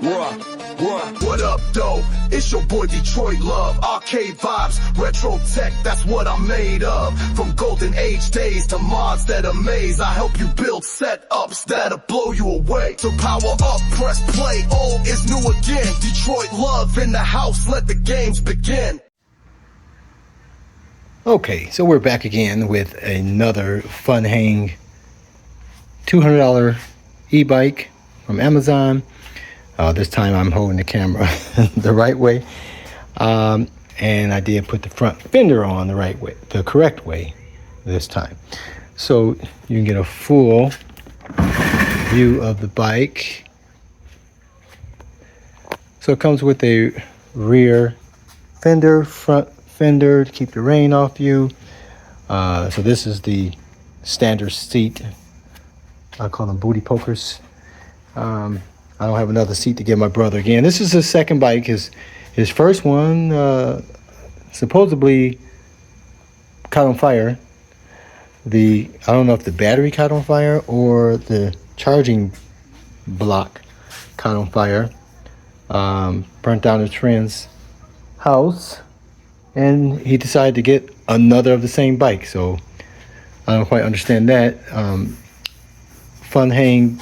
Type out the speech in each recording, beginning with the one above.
What up, though? It's your boy Detroit Love. Arcade vibes, retro tech, that's what I'm made of. From golden age days to mods that amaze, I help you build setups that'll blow you away. So power up, press play, old is new again. Detroit Love in the house, let the games begin. Okay, so we're back again with another Funhang $200 e-bike from Amazon. This time I'm holding the camera the right way, and I did put the front fender on the right way, the correct way this time, so you can get a full view of the bike. So it comes with a rear fender, front fender to keep the rain off you. So this is the standard seat. I call them booty pokers. I don't have another seat to give my brother. Again, this is his second bike. His first one supposedly caught on fire. I don't know if the battery caught on fire or the charging block caught on fire. Burnt down his friend's house, and he decided to get another of the same bike. So I don't quite understand that. Funhang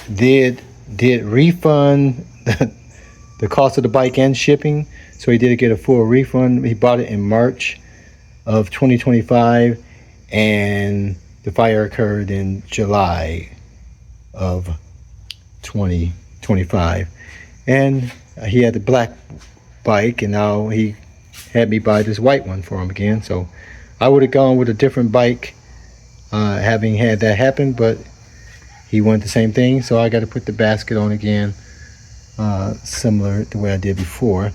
did refund the cost of the bike and shipping, so he did get a full refund. He bought it in March of 2025, and the fire occurred in July of 2025, and he had the black bike, and now he had me buy this white one for him again. So I would have gone with a different bike having had that happen, but he wanted the same thing, so I got to put the basket on again, similar the way I did before,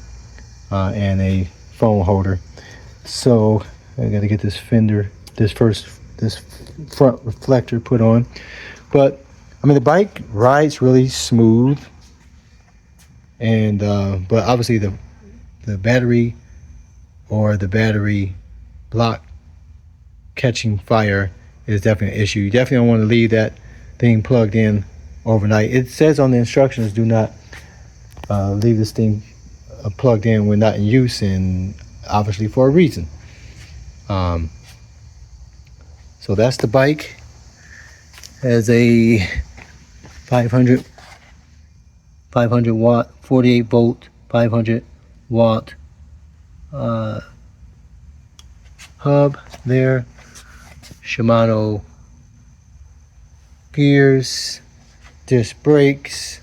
and a phone holder. So I got to get this fender, this front reflector put on. But I mean, the bike rides really smooth, and but obviously the battery or the battery block catching fire is definitely an issue. You definitely don't want to leave that thing plugged in overnight. It says on the instructions, do not leave this thing plugged in when not in use, and obviously for a reason. So that's the bike. Has a 500 watt 48 volt 500 watt hub there. Shimano gears, disc brakes,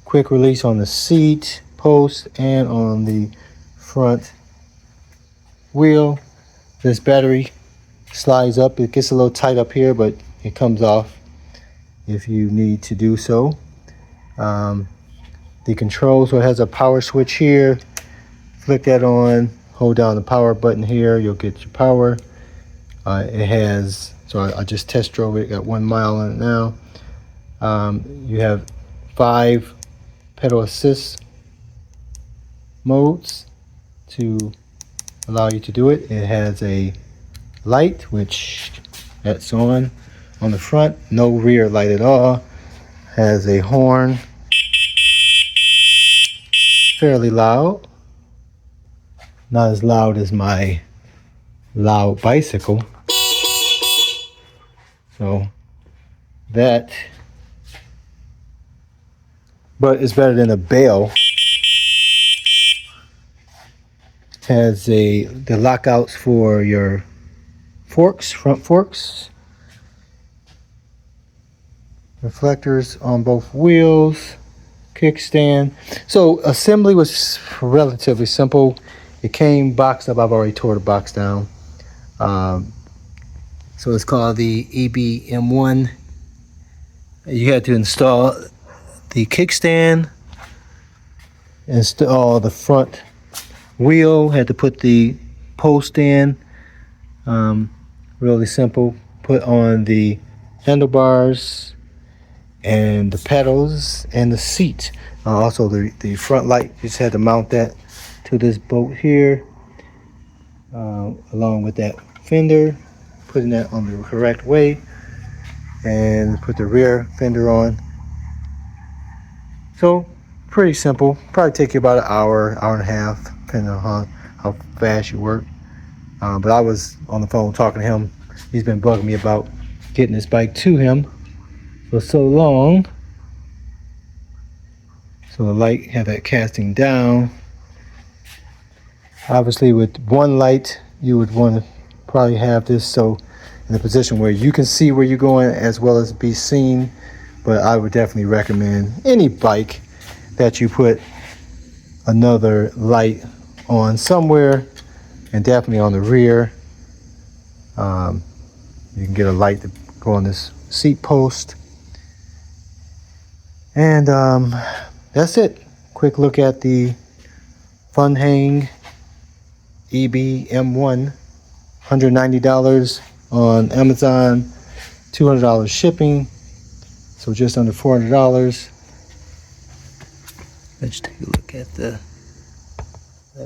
quick release on the seat post and on the front wheel. This battery slides up. It gets a little tight up here, but it comes off if you need to do so. The control, so it has a power switch here. Flick that on, hold down the power button here, you'll get your power. It has, so I just test drove it, got 1 mile on it now. You have 5 pedal assist modes to allow you to do it. It has a light, which that's on the front, no rear light at all. Has a horn, fairly loud, not as loud as my loud bicycle. So that, but it's better than a bell. Has the lockouts for your forks, front forks. Reflectors on both wheels. Kickstand. So assembly was relatively simple. It came boxed up. I've already tore the box down. So it's called the EB-M1. You had to install the kickstand, install the front wheel, had to put the post in. Really simple. Put on the handlebars and the pedals and the seat. Also the front light, just had to mount that to this bolt here, along with that fender, putting that on the correct way, and put the rear fender on. So Pretty simple. Probably take you about an hour, hour and a half, depending on how fast you work. But I was on the phone talking to him. He's been bugging me about getting this bike to him for so long. So the light had that casting down. Obviously with one light, you would want to probably have this so in a position where you can see where you're going as well as be seen. But I would definitely recommend any bike that you put another light on somewhere, and definitely on the rear. You can get a light to go on this seat post. And that's it. Quick look at the Funhang EB-M1. $190 on Amazon, $200 shipping, so just under $400. Let's take a look at that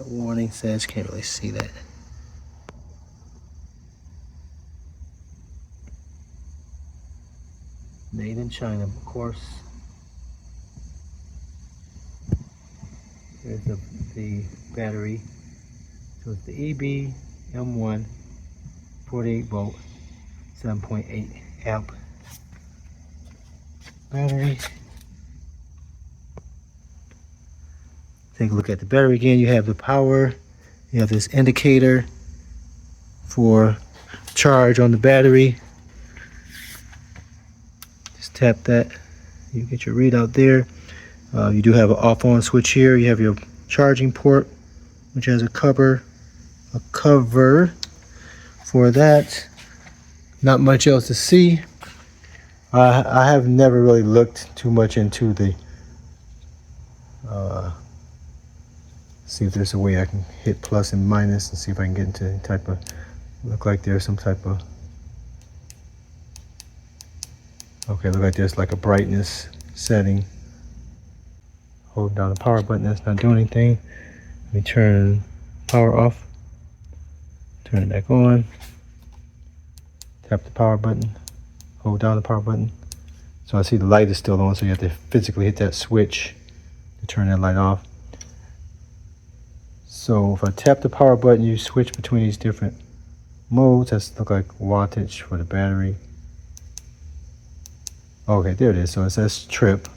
warning says, can't really see that. Made in China, of course. There's the battery. So it's the EB-M1, 48 volt, 7.8 amp battery. Take a look at the battery again. You have the power. You have this indicator for charge on the battery. Just tap that. You get your readout there. You do have an off-on switch here. You have your charging port, which has a cover for that. Not much else to see. I have never really looked too much into the see if there's a way I can hit plus and minus and see if I can get into any type of, look like there's some type of, okay, look like there's like a brightness setting. Hold down the power button, that's not doing anything. Let me turn power off, turn it back on, tap the power button, hold down the power button. So I see the light is still on, so you have to physically hit that switch to turn that light off. So if I tap the power button, you switch between these different modes. That's look like wattage for the battery. Okay, there it is. So it says trip,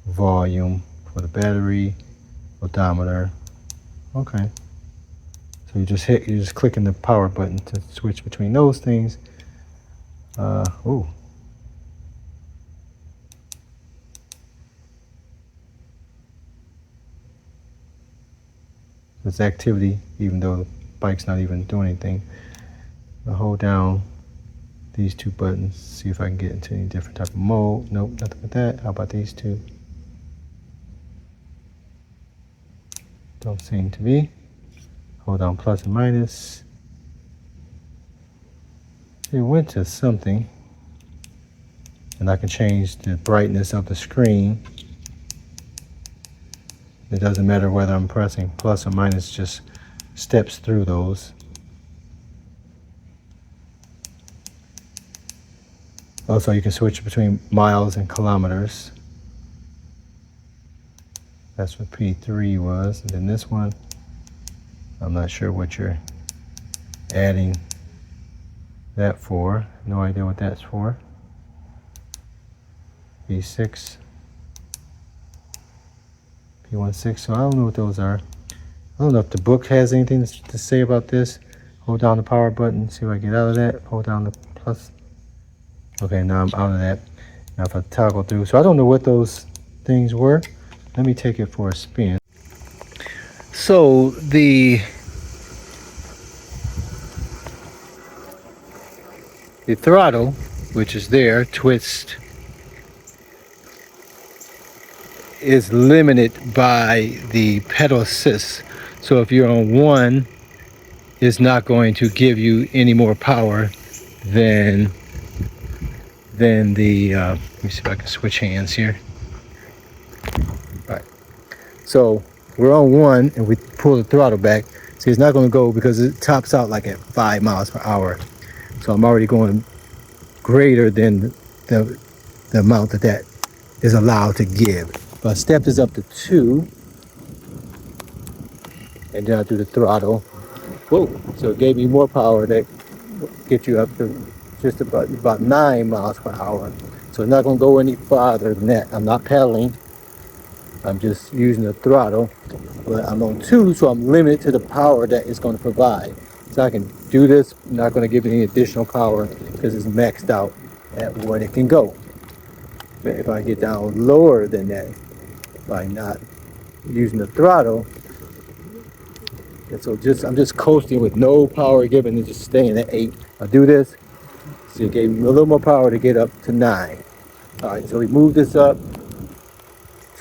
volume for the battery, odometer. Okay. So you're just clicking the power button to switch between those things. Ooh. It's activity, even though the bike's not even doing anything. I'll hold down these two buttons, see if I can get into any different type of mode. Nope, nothing with that. How about these two? Don't seem to be. Hold down plus and minus. It went to something. And I can change the brightness of the screen. It doesn't matter whether I'm pressing plus or minus, just steps through those. Also, you can switch between miles and kilometers. That's what P3 was. And then this one, I'm not sure what you're adding that for. No idea what that's for. P6. P16, so I don't know what those are. I don't know if the book has anything to say about this. Hold down the power button, see if I get out of that. Hold down the plus. Okay, now I'm out of that. Now if I toggle through, so I don't know what those things were. Let me take it for a spin. So the throttle, which is there, twist, is limited by the pedal assist. So if you're on one, it's not going to give you any more power than the let me see if I can switch hands here. All right, so we're on one and we pull the throttle back. See, it's not going to go because it tops out like at 5 miles per hour. So I'm already going greater than the amount that is allowed to give. If I step this up to 2, and then I do the throttle, whoa, so it gave me more power that get you up to just about 9 miles per hour. So it's not going to go any farther than that. I'm not pedaling. I'm just using the throttle. But I'm on 2, so I'm limited to the power that it's going to provide. So I can do this, not going to give it any additional power because it's maxed out at what it can go. But if I get down lower than that, by not using the throttle, and so I'm just coasting with no power given and just staying at 8. I do this, so it gave me a little more power to get up to 9. All right, so we move this up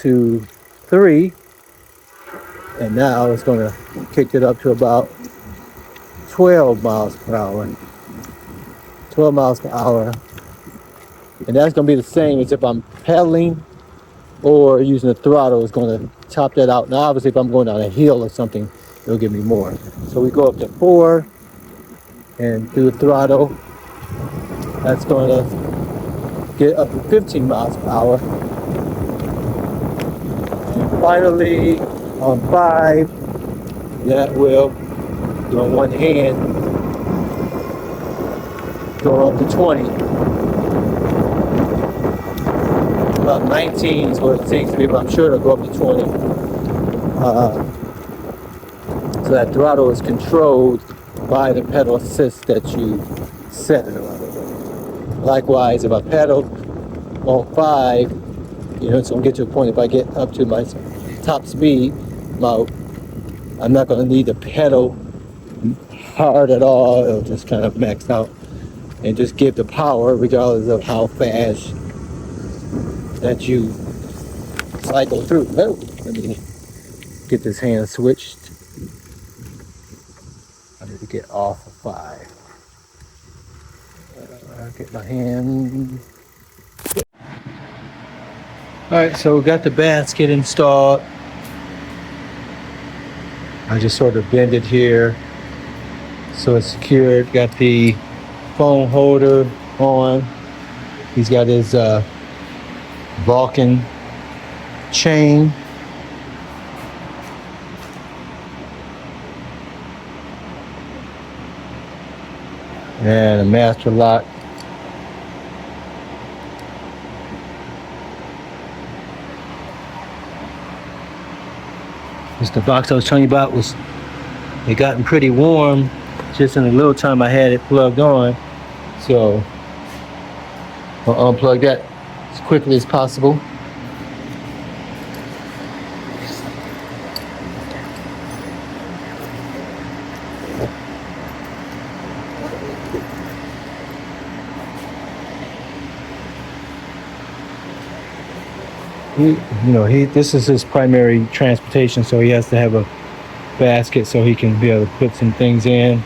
to 3, and now it's going to kick it up to about 12 miles per hour. 12 miles per hour, and that's going to be the same as if I'm pedaling or using the throttle. Is going to top that out. Now, obviously, if I'm going down a hill or something, it'll give me more. So we go up to 4 and do the throttle. That's going to get up to 15 miles per hour. And finally, on 5, that will, on one hand, go up to 20. About 19 is what it takes me, but I'm sure it'll go up to 20. So that throttle is controlled by the pedal assist that you set it on. Likewise, if I pedal on 5, it's going to get to a point, if I get up to my top speed, I'm not going to need to pedal hard at all. It'll just kind of max out and just give the power regardless of how fast that you cycle through. Oh, let me get this hand switched. I need to get off of 5. Get my hand. Alright, so we got the basket installed. I just sort of bend it here so it's secured. Got the phone holder on. He's got his Vulcan chain. And a master lock. This the box I was telling you about. It gotten pretty warm just in the little time I had it plugged on. So I'll unplug that as quickly as possible. This is his primary transportation, so he has to have a basket so he can be able to put some things in.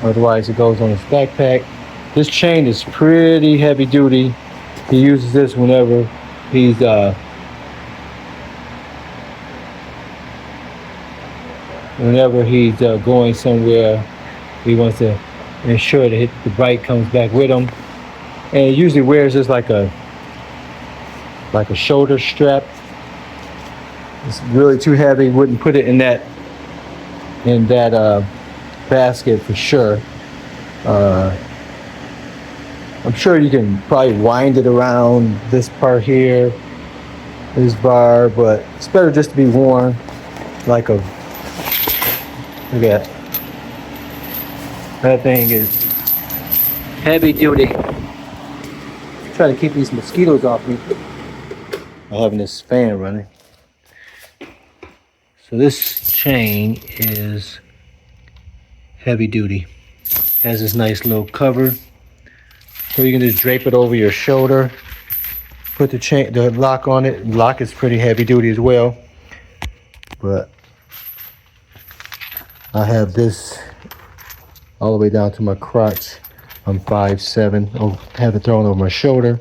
Otherwise, it goes on his backpack. This chain is pretty heavy duty. He uses this whenever he's going somewhere. He wants to ensure that the bike comes back with him, and he usually wears this like a shoulder strap. It's really too heavy. Wouldn't put it in that basket for sure. I'm sure you can probably wind it around this part here, this bar, but it's better just to be worn like a, look at that. That thing is heavy duty. Try to keep these mosquitoes off me. I'm having this fan running. So this chain is heavy duty. Has this nice little cover, so you can just drape it over your shoulder. Put the lock on it. The lock is pretty heavy duty as well. But I have this all the way down to my crotch. I'm 5'7". I'll have it thrown over my shoulder.